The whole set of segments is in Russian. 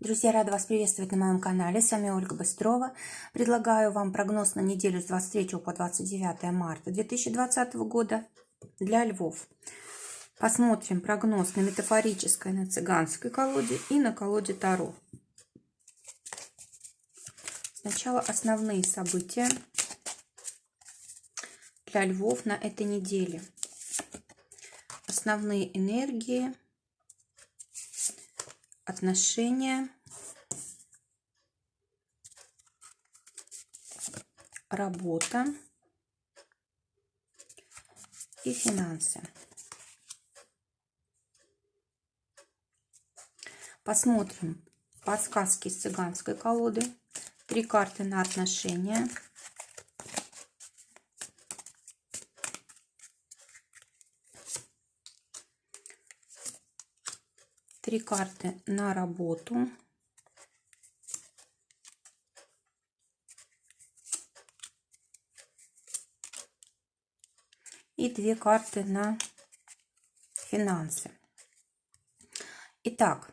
Друзья, рада вас приветствовать на моем канале. С вами Ольга Быстрова. Предлагаю вам прогноз на неделю с 23 по 29 марта 2020 года для львов. Посмотрим прогноз на метафорической, на цыганской колоде и на колоде Таро. Сначала основные события для львов на этой неделе. Основные энергии, отношения, работа и финансы. Посмотрим подсказки с цыганской колоды. 3 карты на отношения. Три карты на работу. И 2 карты на финансы. Итак,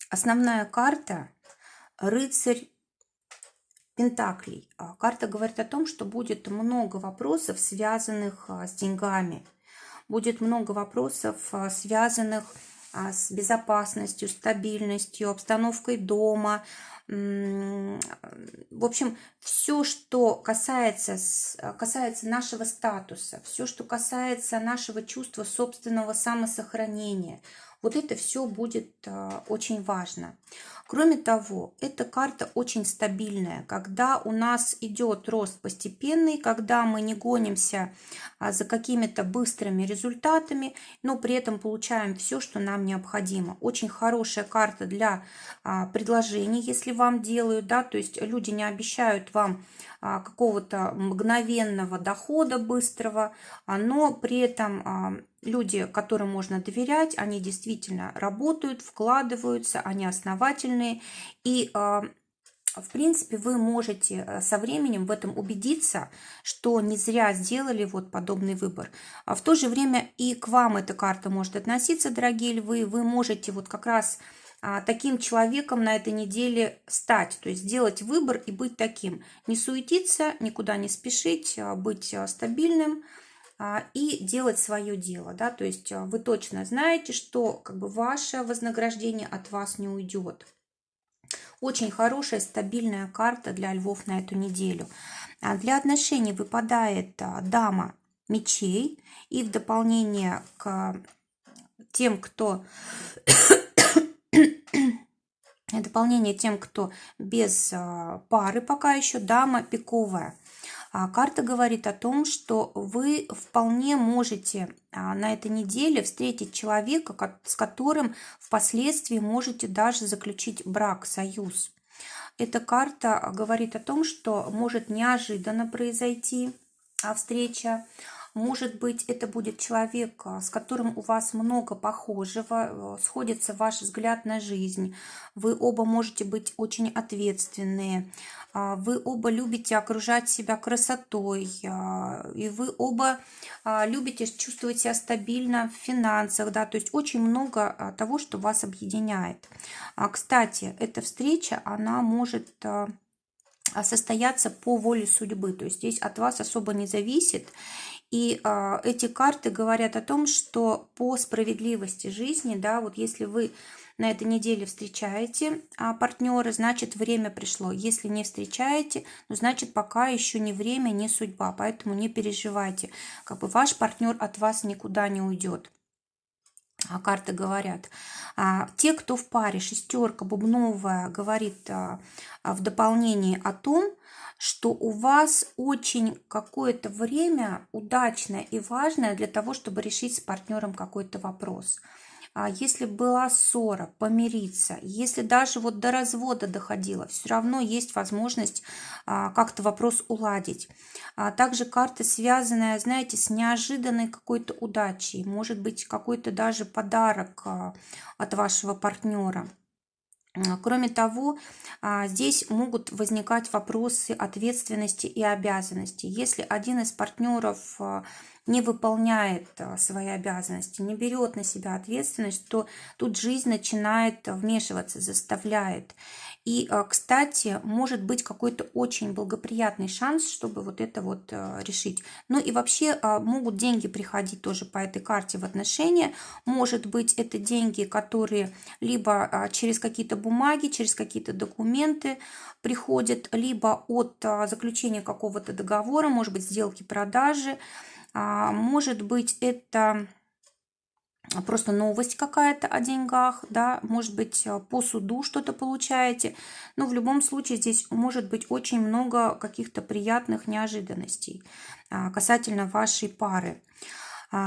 основная карта — рыцарь Пентаклей. Карта говорит о том, что будет много вопросов, связанных с деньгами. Будет много вопросов, связанных с безопасностью, стабильностью, обстановкой дома. В общем, все, что касается нашего статуса, все, что касается нашего чувства собственного самосохранения, вот это все будет очень важно. Кроме того, эта карта очень стабильная, когда у нас идет рост постепенный, когда мы не гонимся за какими-то быстрыми результатами, но при этом получаем все, что нам необходимо. Очень хорошая карта для предложений, если вам делают, да, то есть люди не обещают вам какого-то мгновенного дохода быстрого, но при этом люди, которым можно доверять, они действительно работают, вкладываются, они основательные. И, в принципе, вы можете со временем в этом убедиться, что не зря сделали вот подобный выбор. В то же время и к вам эта карта может относиться, дорогие львы. Вы можете вот как раз таким человеком на этой неделе стать, то есть сделать выбор и быть таким. Не суетиться, никуда не спешить, быть стабильным и делать свое дело, да, то есть вы точно знаете, что как бы ваше вознаграждение от вас не уйдет. Очень хорошая, стабильная карта для львов на эту неделю. Для отношений выпадает дама мечей, и в дополнение к тем, кто без пары пока еще, дама пиковая. Карта говорит о том, что вы вполне можете на этой неделе встретить человека, с которым впоследствии можете даже заключить брак, союз. Эта карта говорит о том, что может неожиданно произойти встреча. Может быть, это будет человек, с которым у вас много похожего, сходится ваш взгляд на жизнь. Вы оба можете быть очень ответственные. Вы оба любите окружать себя красотой. И вы оба любите чувствовать себя стабильно в финансах. Да? То есть очень много того, что вас объединяет. Кстати, эта встреча, она может состояться по воле судьбы. То есть здесь от вас особо не зависит. И эти карты говорят о том, что по справедливости жизни, да, вот если вы на этой неделе встречаете партнера, значит время пришло. Если не встречаете, ну, значит пока еще не время, не судьба. Поэтому не переживайте. Как бы ваш партнер от вас никуда не уйдет. Карты говорят. Те, кто в паре, шестерка бубновая, говорит в дополнении о том, что у вас очень какое-то время удачное и важное для того, чтобы решить с партнером какой-то вопрос. Если была ссора, помириться, если даже вот до развода доходило, все равно есть возможность как-то вопрос уладить. Также карта, связанная, знаете, с неожиданной какой-то удачей, может быть, какой-то даже подарок от вашего партнера. Кроме того, здесь могут возникать вопросы ответственности и обязанностей. Если один из партнеров не выполняет свои обязанности, не берет на себя ответственность, то тут жизнь начинает вмешиваться, заставляет. И, кстати, может быть какой-то очень благоприятный шанс, чтобы вот это вот решить. Ну и вообще могут деньги приходить тоже по этой карте в отношения. Может быть, это деньги, которые либо через какие-то бумаги, через какие-то документы приходят, либо от заключения какого-то договора, может быть, сделки продажи. Может быть, это просто новость какая-то о деньгах, да, может быть, по суду что-то получаете. Но в любом случае здесь может быть очень много каких-то приятных неожиданностей касательно вашей пары.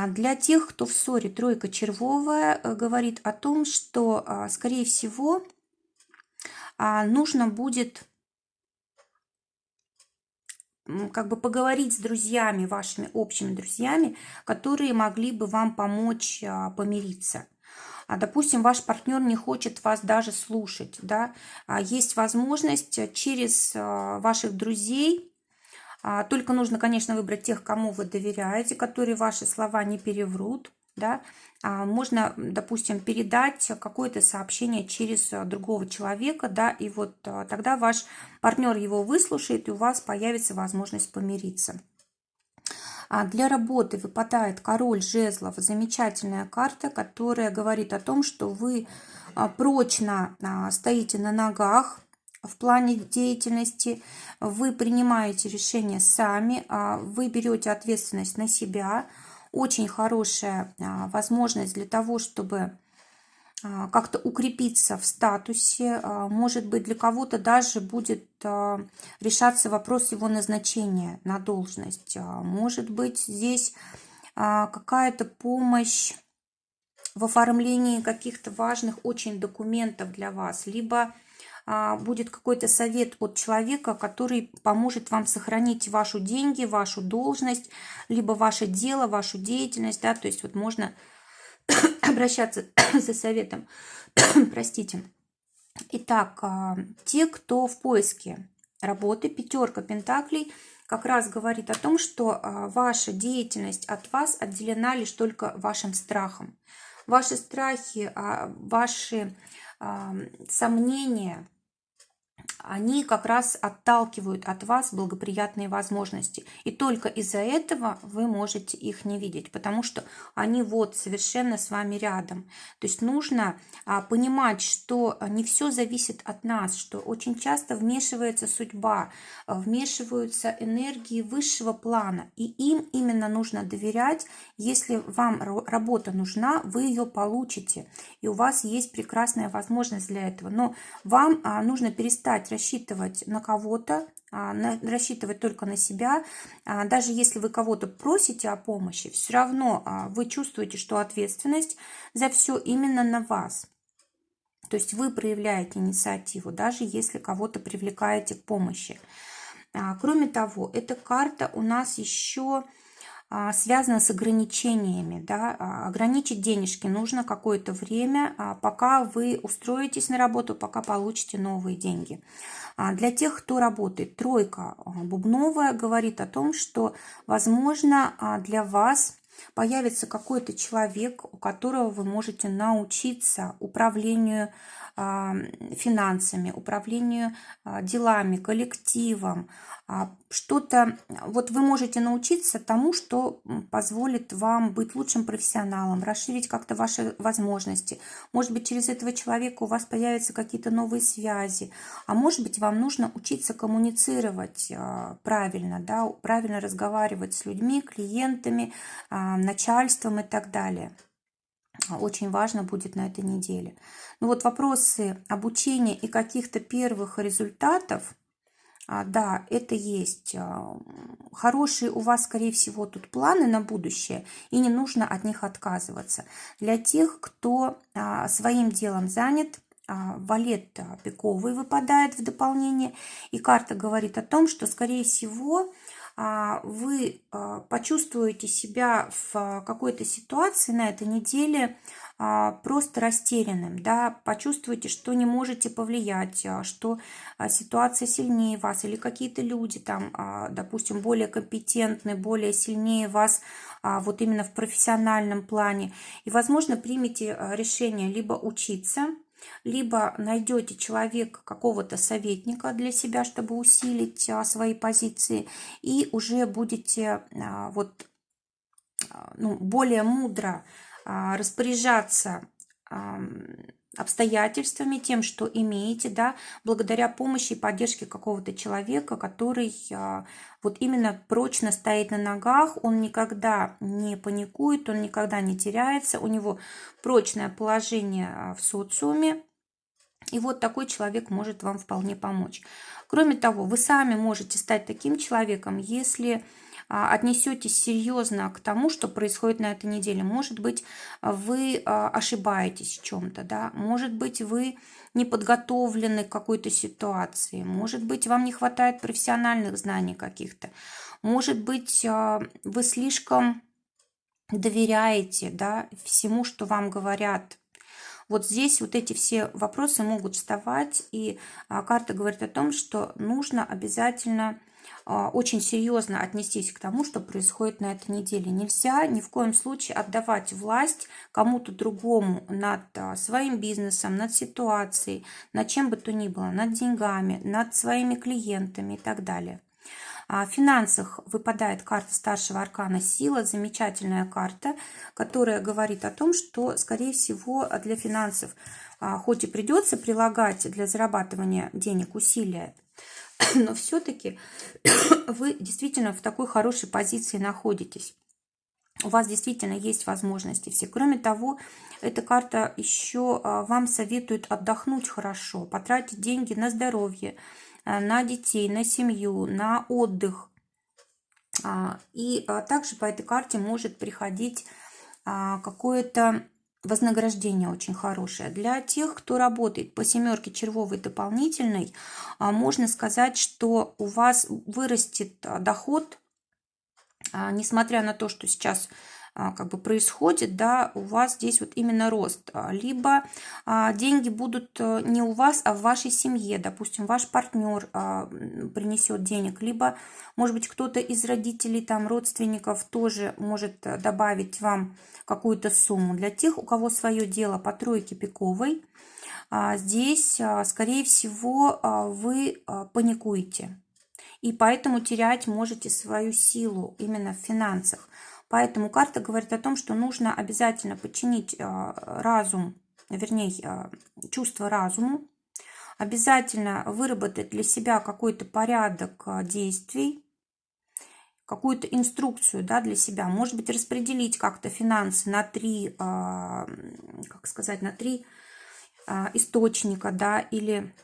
Для тех, кто в ссоре, тройка червовая говорит о том, что, скорее всего, нужно будет как бы поговорить с друзьями, вашими общими друзьями, которые могли бы вам помочь помириться. Допустим, ваш партнер не хочет вас даже слушать, да, есть возможность через ваших друзей, только нужно, конечно, выбрать тех, кому вы доверяете, которые ваши слова не переврут, да. Можно, допустим, передать какое-то сообщение через другого человека, да, и вот тогда ваш партнер его выслушает, и у вас появится возможность помириться. Для работы выпадает король жезлов, замечательная карта, которая говорит о том, что вы прочно стоите на ногах в плане деятельности, вы принимаете решения сами, вы берете ответственность на себя. Очень хорошая возможность для того, чтобы как-то укрепиться в статусе. Может быть, для кого-то даже будет решаться вопрос его назначения на должность. Может быть, здесь какая-то помощь в оформлении каких-то важных очень документов для вас, либо будет какой-то совет от человека, который поможет вам сохранить ваши деньги, вашу должность, либо ваше дело, вашу деятельность, да, то есть вот можно обращаться за советом. Простите. Итак, те, кто в поиске работы, пятерка пентаклей как раз говорит о том, что ваша деятельность от вас отделена лишь только вашим страхом. Ваши страхи, ваши сомнения, они как раз отталкивают от вас благоприятные возможности. И только из-за этого вы можете их не видеть, потому что они вот совершенно с вами рядом. То есть нужно понимать, что не все зависит от нас, что очень часто вмешивается судьба, вмешиваются энергии высшего плана, и им именно нужно доверять. Если вам работа нужна, вы ее получите, и у вас есть прекрасная возможность для этого. Но вам нужно перестать рассчитывать на кого-то, рассчитывать только на себя. Даже если вы кого-то просите о помощи, все равно вы чувствуете, что ответственность за все именно на вас. То есть вы проявляете инициативу, даже если кого-то привлекаете к помощи. Кроме того, эта карта у нас еще связано с ограничениями. Да? Ограничить денежки нужно какое-то время, пока вы устроитесь на работу, пока получите новые деньги. Для тех, кто работает, тройка бубновая говорит о том, что, возможно, для вас появится какой-то человек, у которого вы можете научиться управлению финансами, управлению делами, коллективом. Что-то, вот вы можете научиться тому, что позволит вам быть лучшим профессионалом, расширить как-то ваши возможности. Может быть, через этого человека у вас появятся какие-то новые связи, а может быть, вам нужно учиться коммуницировать правильно, да, правильно разговаривать с людьми, клиентами, начальством и так далее. Очень важно будет на этой неделе. Ну вот вопросы обучения и каких-то первых результатов, да, это есть. Хорошие у вас, скорее всего, тут планы на будущее, и не нужно от них отказываться. Для тех, кто своим делом занят, валет пиковый выпадает в дополнение, и карта говорит о том, что, скорее всего, вы почувствуете себя в какой-то ситуации на этой неделе просто растерянным, да, почувствуете, что не можете повлиять, что ситуация сильнее вас, или какие-то люди там, допустим, более компетентны, более сильнее вас вот именно в профессиональном плане. И, возможно, примете решение либо учиться, либо найдете человека, какого-то советника для себя, чтобы усилить свои позиции, и уже будете вот, ну, более мудро распоряжаться обстоятельствами, тем, что имеете, да, благодаря помощи и поддержке какого-то человека, который вот именно прочно стоит на ногах, он никогда не паникует, он никогда не теряется, у него прочное положение в социуме, и вот такой человек может вам вполне помочь. Кроме того, вы сами можете стать таким человеком, если отнесетесь серьезно к тому, что происходит на этой неделе. Может быть, вы ошибаетесь в чем-то, да? Может быть, вы не подготовлены к какой-то ситуации, может быть, вам не хватает профессиональных знаний каких-то, может быть, вы слишком доверяете, да, всему, что вам говорят. Вот здесь вот эти все вопросы могут вставать, и карта говорит о том, что нужно обязательно очень серьезно отнестись к тому, что происходит на этой неделе. Нельзя ни в коем случае отдавать власть кому-то другому над своим бизнесом, над ситуацией, над чем бы то ни было, над деньгами, над своими клиентами и так далее. В финансах выпадает карта старшего аркана «Сила», замечательная карта, которая говорит о том, что, скорее всего, для финансов хоть и придется прилагать для зарабатывания денег усилия, но все-таки вы действительно в такой хорошей позиции находитесь. У вас действительно есть возможности все. Кроме того, эта карта еще вам советует отдохнуть хорошо, потратить деньги на здоровье, на детей, на семью, на отдых. И также по этой карте может приходить какое-то вознаграждение очень хорошее. Для тех, кто работает по семерке червовой дополнительной, можно сказать, что у вас вырастет доход, несмотря на то, что сейчас как бы происходит, да, у вас здесь вот именно рост. Либо деньги будут не у вас, а в вашей семье. Допустим, ваш партнер принесет денег. Либо, может быть, кто-то из родителей, там, родственников тоже может добавить вам какую-то сумму. Для тех, у кого свое дело по тройке пиковой, здесь, скорее всего, вы паникуете. И поэтому терять можете свою силу именно в финансах. Поэтому карта говорит о том, что нужно обязательно подчинить разум, вернее, чувство разуму, обязательно выработать для себя какой-то порядок действий, какую-то инструкцию, да, для себя. Может быть, распределить как-то финансы на три, как сказать, на три источника, да, или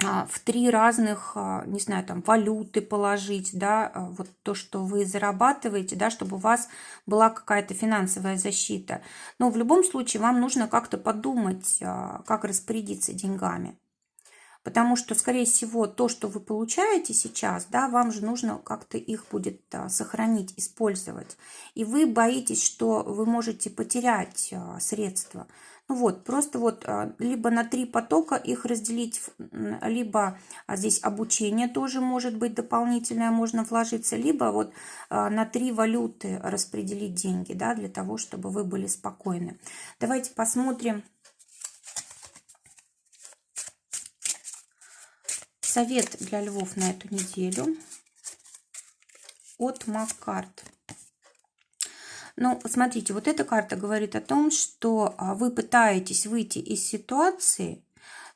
в три разных, не знаю, там, валюты положить, да, вот то, что вы зарабатываете, да, чтобы у вас была какая-то финансовая защита. Но в любом случае вам нужно как-то подумать, как распорядиться деньгами. Потому что, скорее всего, то, что вы получаете сейчас, да, вам же нужно как-то их будет сохранить, использовать. И вы боитесь, что вы можете потерять средства. Ну вот, просто вот либо на три потока их разделить, либо здесь обучение тоже может быть дополнительное, можно вложиться, либо вот на три валюты распределить деньги, да, для того, чтобы вы были спокойны. Давайте посмотрим совет для львов на эту неделю от Маг-карт. Ну, смотрите, вот эта карта говорит о том, что вы пытаетесь выйти из ситуации,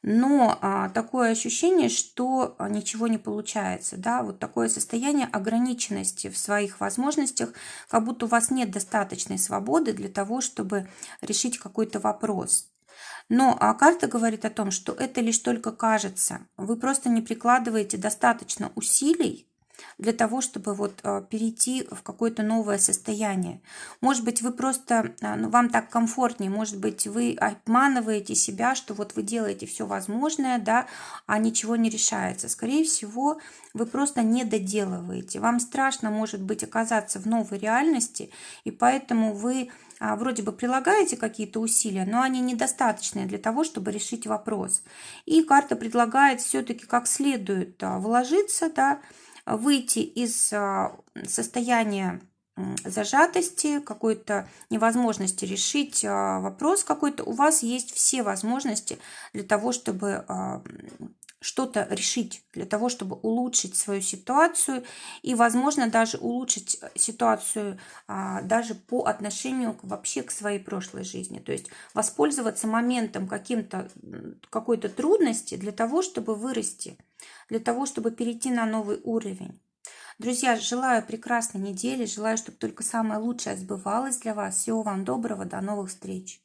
но такое ощущение, что ничего не получается, да, вот такое состояние ограниченности в своих возможностях, как будто у вас нет достаточной свободы для того, чтобы решить какой-то вопрос. Но карта говорит о том, что это лишь только кажется. Вы просто не прикладываете достаточно усилий для того, чтобы вот перейти в какое-то новое состояние. Может быть, вы просто, ну, вам так комфортнее, может быть, вы обманываете себя, что вот вы делаете все возможное, да, а ничего не решается. Скорее всего, вы просто не доделываете. Вам страшно, может быть, оказаться в новой реальности, и поэтому вы вроде бы прилагаете какие-то усилия, но они недостаточные для того, чтобы решить вопрос. И карта предлагает все-таки как следует вложиться, да, выйти из состояния зажатости, какой-то невозможности решить вопрос какой-то. У вас есть все возможности для того, чтобы что-то решить, для того, чтобы улучшить свою ситуацию и, возможно, даже улучшить ситуацию даже по отношению вообще к своей прошлой жизни. То есть воспользоваться моментом какой-то трудности для того, чтобы вырасти, для того, чтобы перейти на новый уровень. Друзья, желаю прекрасной недели, желаю, чтобы только самое лучшее сбывалось для вас. Всего вам доброго, до новых встреч!